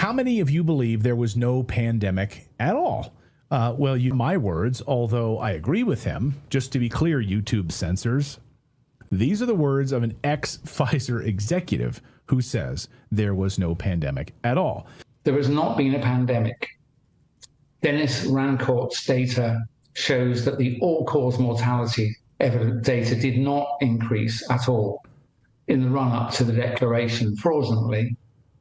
How many of you believe there was no pandemic at all? Well, my words, although I agree with him, just to be clear, YouTube censors, these are the words of an ex-Pfizer executive who says there was no pandemic at all. There has not been a pandemic. Dennis Rancourt's data shows that the all-cause mortality evidence data did not increase at all in the run-up to the declaration fraudulently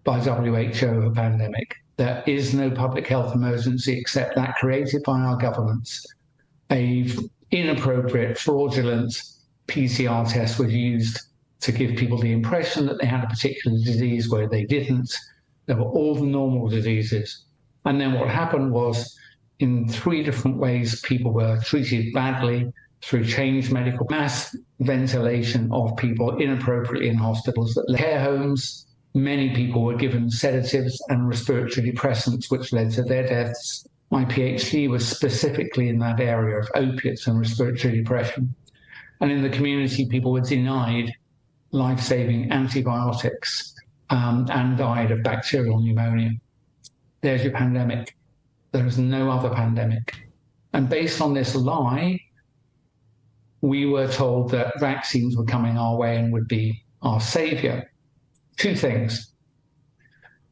by WHO of a pandemic. There is no public health emergency except that created by our governments. An inappropriate, fraudulent PCR test was used to give people the impression that they had a particular disease where they didn't. There were all the normal diseases. And then what happened was, in 3 different ways, people were treated badly through changed medical mass ventilation of people inappropriately in hospitals, care homes. Many people were given sedatives and respiratory depressants, which led to their deaths. My PhD was specifically in that area of opiates and respiratory depression. And in the community, people were denied life-saving antibiotics and died of bacterial pneumonia. There's your pandemic. There is no other pandemic. And based on this lie, we were told that vaccines were coming our way and would be our savior. 2 things.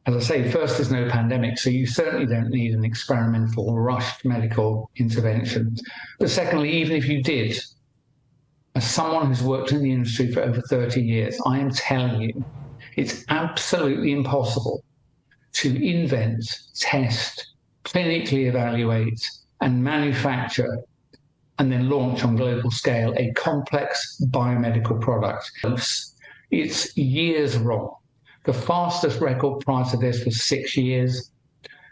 As I say, first, there's no pandemic, so you certainly don't need an experimental, rushed medical intervention. But secondly, even if you did, as someone who's worked in the industry for over 30 years, I am telling you, it's absolutely impossible to invent, test, clinically evaluate, and manufacture, and then launch on global scale a complex biomedical product. It's years wrong. The fastest record prior to this was 6 years.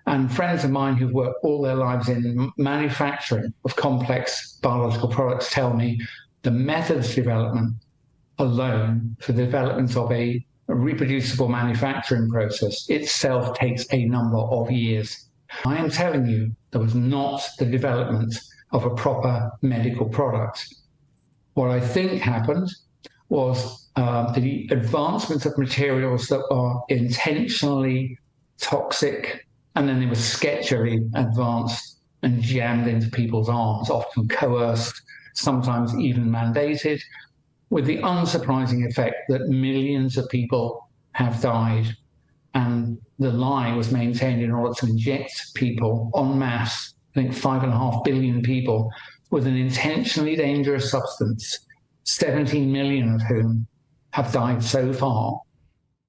And friends of mine who've worked all their lives in manufacturing of complex biological products tell me the methods development alone for the development of a reproducible manufacturing process itself takes a number of years. I am telling you, there was not the development of a proper medical product. What I think happened was the advancement of materials that are intentionally toxic, and then they were sketchily advanced and jammed into people's arms, often coerced, sometimes even mandated, with the unsurprising effect that millions of people have died. And the lie was maintained in order to inject people en masse, I think 5.5 billion people, with an intentionally dangerous substance, 17 million of whom have died so far,